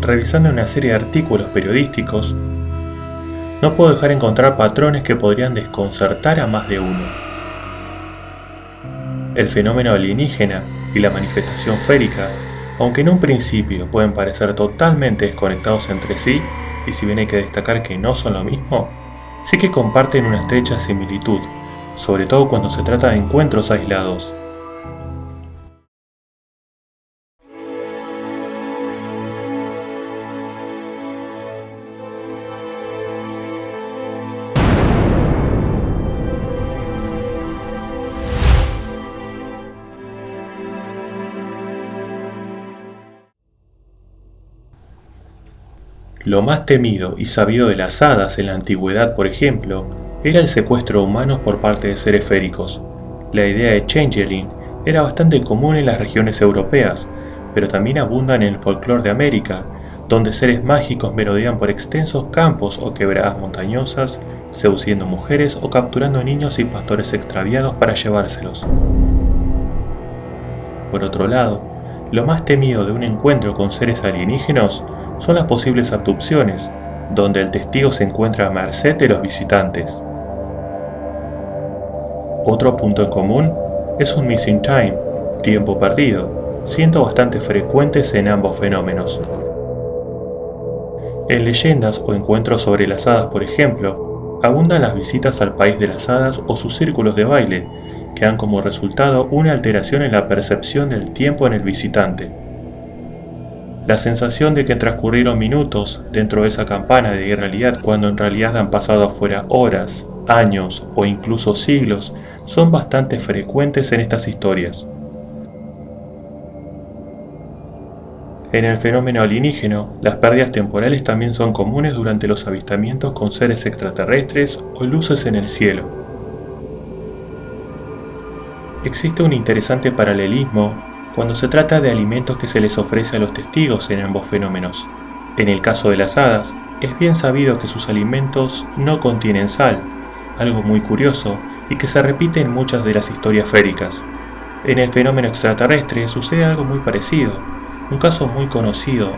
revisando una serie de artículos periodísticos, no puedo dejar de encontrar patrones que podrían desconcertar a más de uno. El fenómeno alienígena y la manifestación férica, aunque en un principio pueden parecer totalmente desconectados entre sí, y si bien hay que destacar que no son lo mismo, sí que comparten una estrecha similitud, sobre todo cuando se trata de encuentros aislados. Lo más temido y sabido de las hadas en la antigüedad, por ejemplo, era el secuestro de humanos por parte de seres féricos. La idea de changeling era bastante común en las regiones europeas, pero también abundan en el folclore de América, donde seres mágicos merodean por extensos campos o quebradas montañosas, seduciendo mujeres o capturando niños y pastores extraviados para llevárselos. Por otro lado, lo más temido de un encuentro con seres alienígenas son las posibles abducciones, donde el testigo se encuentra a merced de los visitantes. Otro punto en común es un missing time, tiempo perdido, siendo bastante frecuentes en ambos fenómenos. En leyendas o encuentros sobre las hadas, por ejemplo, abundan las visitas al país de las hadas o sus círculos de baile, que dan como resultado una alteración en la percepción del tiempo en el visitante. La sensación de que transcurrieron minutos dentro de esa campana de irrealidad cuando en realidad han pasado afuera horas, años o incluso siglos son bastante frecuentes en estas historias. En el fenómeno alienígeno, las pérdidas temporales también son comunes durante los avistamientos con seres extraterrestres o luces en el cielo. Existe un interesante paralelismo cuando se trata de alimentos que se les ofrece a los testigos en ambos fenómenos. En el caso de las hadas, es bien sabido que sus alimentos no contienen sal, algo muy curioso y que se repite en muchas de las historias féricas. En el fenómeno extraterrestre sucede algo muy parecido. Un caso muy conocido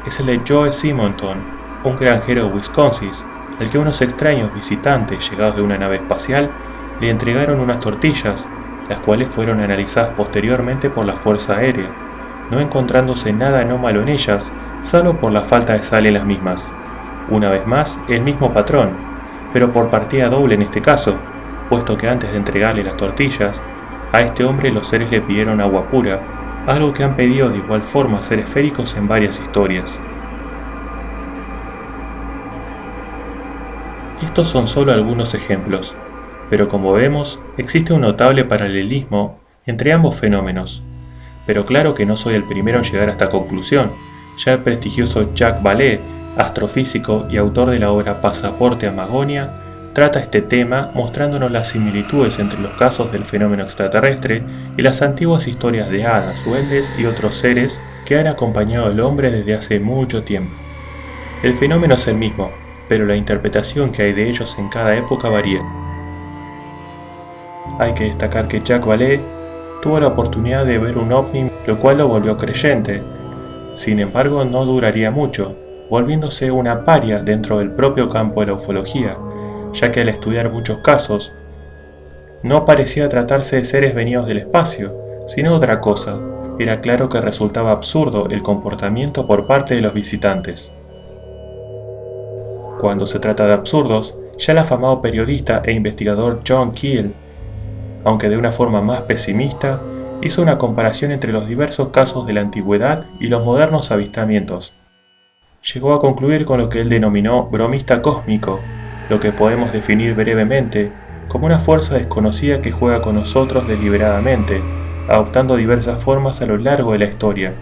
es el de Joe Simonton, un granjero de Wisconsin, al que unos extraños visitantes llegados de una nave espacial le entregaron unas tortillas, las cuales fueron analizadas posteriormente por la Fuerza Aérea, no encontrándose nada anómalo en ellas, salvo por la falta de sal en las mismas. Una vez más, el mismo patrón, pero por partida doble en este caso, puesto que antes de entregarle las tortillas, a este hombre los seres le pidieron agua pura, algo que han pedido de igual forma a seres féricos en varias historias. Estos son solo algunos ejemplos, pero como vemos, existe un notable paralelismo entre ambos fenómenos. Pero claro que no soy el primero en llegar a esta conclusión, ya el prestigioso Jacques Vallée, astrofísico y autor de la obra Pasaporte a Magonia, trata este tema mostrándonos las similitudes entre los casos del fenómeno extraterrestre y las antiguas historias de hadas, duendes y otros seres que han acompañado al hombre desde hace mucho tiempo. El fenómeno es el mismo, pero la interpretación que hay de ellos en cada época varía. Hay que destacar que Jacques Vallée tuvo la oportunidad de ver un ovni, lo cual lo volvió creyente. Sin embargo, no duraría mucho, volviéndose una paria dentro del propio campo de la ufología, ya que al estudiar muchos casos, no parecía tratarse de seres venidos del espacio, sino otra cosa. Era claro que resultaba absurdo el comportamiento por parte de los visitantes. Cuando se trata de absurdos, ya el afamado periodista e investigador John Keel, aunque de una forma más pesimista, hizo una comparación entre los diversos casos de la antigüedad y los modernos avistamientos. Llegó a concluir con lo que él denominó bromista cósmico, lo que podemos definir brevemente como una fuerza desconocida que juega con nosotros deliberadamente, adoptando diversas formas a lo largo de la historia.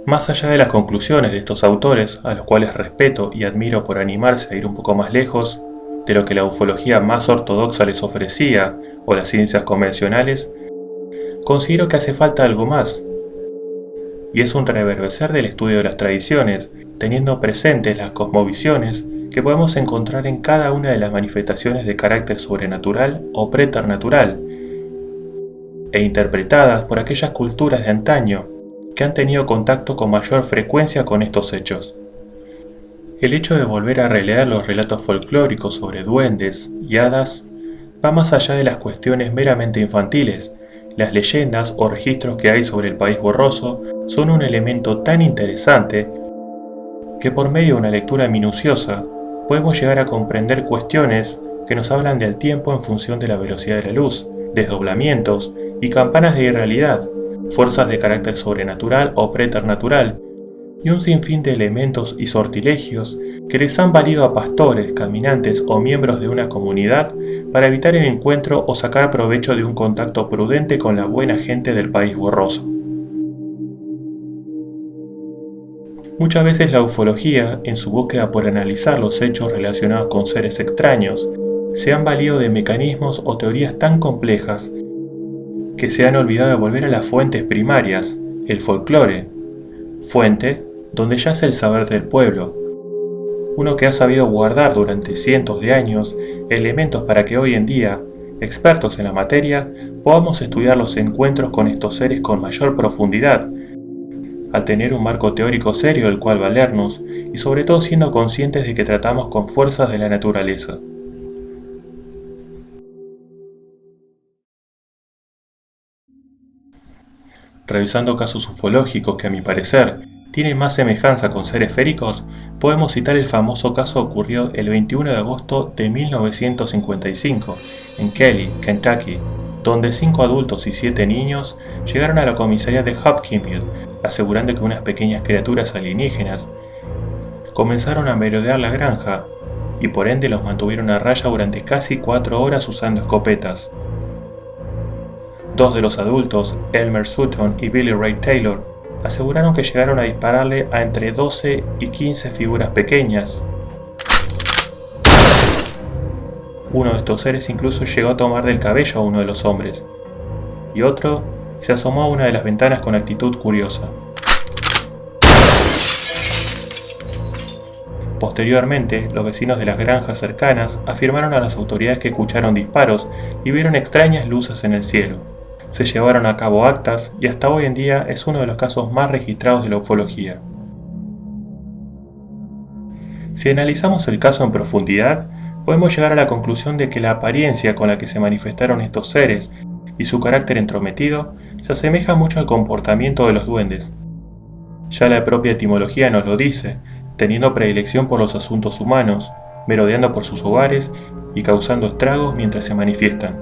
Más allá de las conclusiones de estos autores, a los cuales respeto y admiro por animarse a ir un poco más lejos de lo que la ufología más ortodoxa les ofrecía o las ciencias convencionales, considero que hace falta algo más, y es un reverdecer del estudio de las tradiciones, teniendo presentes las cosmovisiones que podemos encontrar en cada una de las manifestaciones de carácter sobrenatural o preternatural, e interpretadas por aquellas culturas de antaño que han tenido contacto con mayor frecuencia con estos hechos. El hecho de volver a releer los relatos folclóricos sobre duendes y hadas va más allá de las cuestiones meramente infantiles. Las leyendas o registros que hay sobre el país borroso son un elemento tan interesante que por medio de una lectura minuciosa podemos llegar a comprender cuestiones que nos hablan del tiempo en función de la velocidad de la luz, desdoblamientos y campanas de irrealidad, fuerzas de carácter sobrenatural o preternatural, y un sinfín de elementos y sortilegios que les han valido a pastores, caminantes o miembros de una comunidad para evitar el encuentro o sacar provecho de un contacto prudente con la buena gente del país borroso. Muchas veces la ufología, en su búsqueda por analizar los hechos relacionados con seres extraños, se han valido de mecanismos o teorías tan complejas que se han olvidado de volver a las fuentes primarias, el folclore, fuente donde yace el saber del pueblo, uno que ha sabido guardar durante cientos de años elementos para que hoy en día, expertos en la materia, podamos estudiar los encuentros con estos seres con mayor profundidad, al tener un marco teórico serio del cual valernos y sobre todo siendo conscientes de que tratamos con fuerzas de la naturaleza. Revisando casos ufológicos que a mi parecer tienen más semejanza con seres féricos, podemos citar el famoso caso ocurrido el 21 de agosto de 1955 en Kelly, Kentucky, donde 5 adultos y 7 niños llegaron a la comisaría de Hopkinsville asegurando que unas pequeñas criaturas alienígenas comenzaron a merodear la granja y por ende los mantuvieron a raya durante casi 4 horas usando escopetas. 2 de los adultos, Elmer Sutton y Billy Ray Taylor, aseguraron que llegaron a dispararle a entre 12 y 15 figuras pequeñas. Uno de estos seres incluso llegó a tomar del cabello a uno de los hombres, y otro se asomó a una de las ventanas con actitud curiosa. Posteriormente, los vecinos de las granjas cercanas afirmaron a las autoridades que escucharon disparos y vieron extrañas luces en el cielo. Se llevaron a cabo actas y hasta hoy en día es uno de los casos más registrados de la ufología. Si analizamos el caso en profundidad, podemos llegar a la conclusión de que la apariencia con la que se manifestaron estos seres y su carácter entrometido se asemeja mucho al comportamiento de los duendes. Ya la propia etimología nos lo dice, teniendo predilección por los asuntos humanos, merodeando por sus hogares y causando estragos mientras se manifiestan.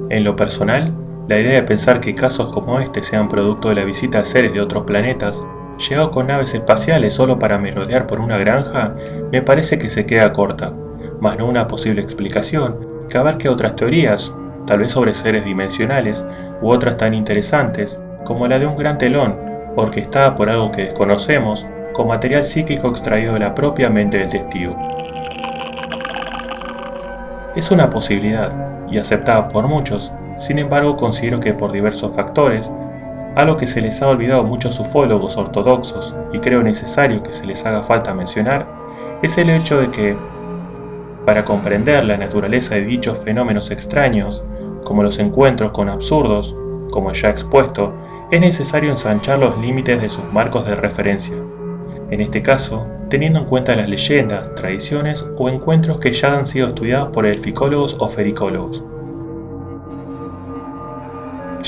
En lo personal, la idea de pensar que casos como este sean producto de la visita a seres de otros planetas, llegados con naves espaciales solo para merodear por una granja, me parece que se queda corta, más no una posible explicación que abarque otras teorías, tal vez sobre seres dimensionales, u otras tan interesantes como la de un gran telón, orquestada por algo que desconocemos, con material psíquico extraído de la propia mente del testigo. Es una posibilidad, y aceptada por muchos, sin embargo considero que por diversos factores, algo que se les ha olvidado a muchos ufólogos ortodoxos y creo necesario que se les haga falta mencionar, es el hecho de que, para comprender la naturaleza de dichos fenómenos extraños, como los encuentros con absurdos, como ya expuesto, es necesario ensanchar los límites de sus marcos de referencia. En este caso, teniendo en cuenta las leyendas, tradiciones o encuentros que ya han sido estudiados por elficólogos o fericólogos.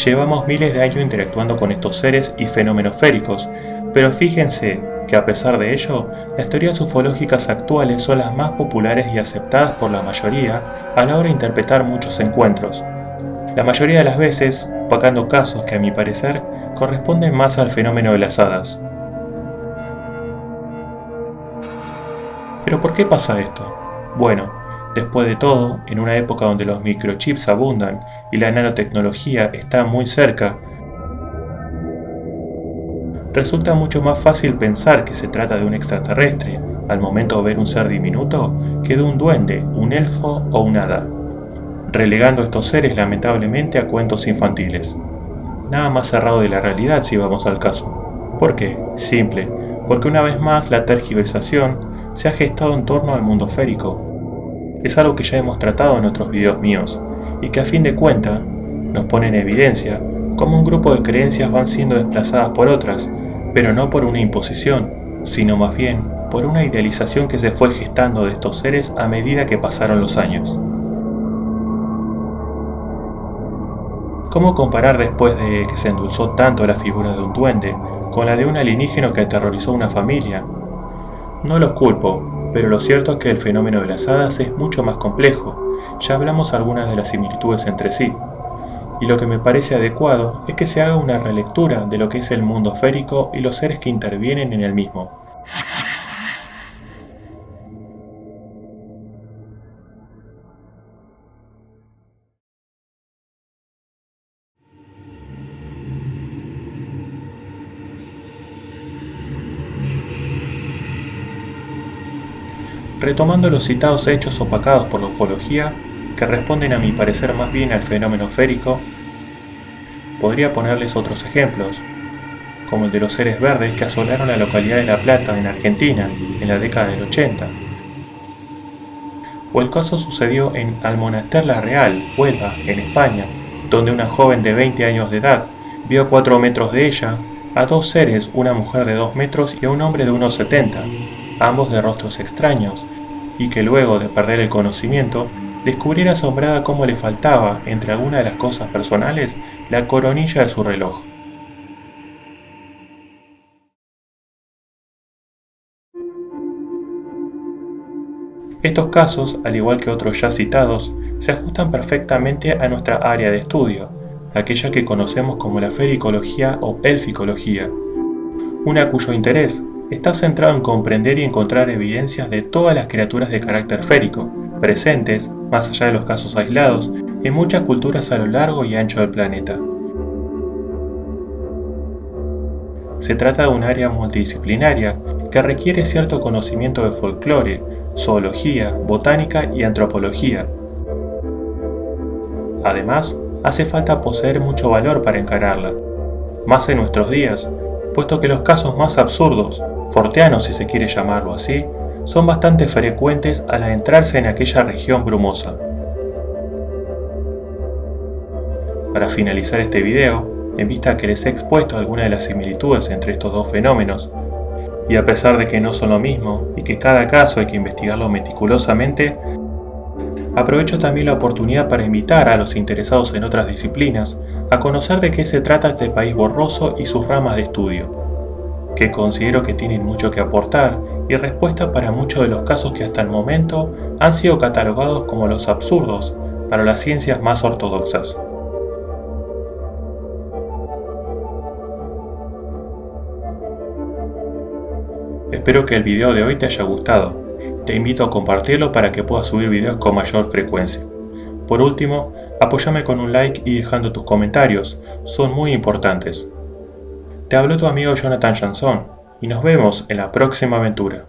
Llevamos miles de años interactuando con estos seres y fenómenos féricos, pero fíjense que a pesar de ello, las teorías ufológicas actuales son las más populares y aceptadas por la mayoría a la hora de interpretar muchos encuentros. La mayoría de las veces, opacando casos que a mi parecer corresponden más al fenómeno de las hadas. ¿Pero por qué pasa esto? Bueno, después de todo, en una época donde los microchips abundan y la nanotecnología está muy cerca, resulta mucho más fácil pensar que se trata de un extraterrestre al momento de ver un ser diminuto que de un duende, un elfo o un hada, relegando a estos seres lamentablemente a cuentos infantiles. Nada más cerrado de la realidad si vamos al caso. ¿Por qué? Simple, porque una vez más la tergiversación se ha gestado en torno al mundo férico. Es algo que ya hemos tratado en otros videos míos, y que a fin de cuentas nos pone en evidencia cómo un grupo de creencias van siendo desplazadas por otras, pero no por una imposición, sino más bien por una idealización que se fue gestando de estos seres a medida que pasaron los años. ¿Cómo comparar después de que se endulzó tanto la figura de un duende con la de un alienígena que aterrorizó a una familia? No los culpo, pero lo cierto es que el fenómeno de las hadas es mucho más complejo. Ya hablamos algunas de las similitudes entre sí, y lo que me parece adecuado es que se haga una relectura de lo que es el mundo férico y los seres que intervienen en el mismo. Retomando los citados hechos opacados por la ufología, que responden a mi parecer más bien al fenómeno férico, podría ponerles otros ejemplos, como el de los seres verdes que asolaron la localidad de La Plata, en Argentina, en la década del 80, o el caso sucedió en Almonaster la Real, Huelva, en España, donde una joven de 20 años de edad vio a 4 metros de ella a dos seres, una mujer de 2 metros y a un hombre de unos 70, ambos de rostros extraños, y que luego de perder el conocimiento, descubriera asombrada cómo le faltaba, entre algunas de las cosas personales, la coronilla de su reloj. Estos casos, al igual que otros ya citados, se ajustan perfectamente a nuestra área de estudio, aquella que conocemos como la fericología o elficología, una cuyo interés está centrado en comprender y encontrar evidencias de todas las criaturas de carácter férico, presentes, más allá de los casos aislados, en muchas culturas a lo largo y ancho del planeta. Se trata de un área multidisciplinaria que requiere cierto conocimiento de folclore, zoología, botánica y antropología. Además, hace falta poseer mucho valor para encararla, más en nuestros días, puesto que los casos más absurdos, forteanos si se quiere llamarlo así, son bastante frecuentes al adentrarse en aquella región brumosa. Para finalizar este video, en vista a que les he expuesto algunas de las similitudes entre estos dos fenómenos, y a pesar de que no son lo mismo y que cada caso hay que investigarlo meticulosamente, aprovecho también la oportunidad para invitar a los interesados en otras disciplinas a conocer de qué se trata este país borroso y sus ramas de estudio, que considero que tienen mucho que aportar y respuesta para muchos de los casos que hasta el momento han sido catalogados como los absurdos para las ciencias más ortodoxas. Espero que el video de hoy te haya gustado. Te invito a compartirlo para que puedas subir videos con mayor frecuencia. Por último, apóyame con un like y dejando tus comentarios, son muy importantes. Te habló tu amigo Jonathan Jansson y nos vemos en la próxima aventura.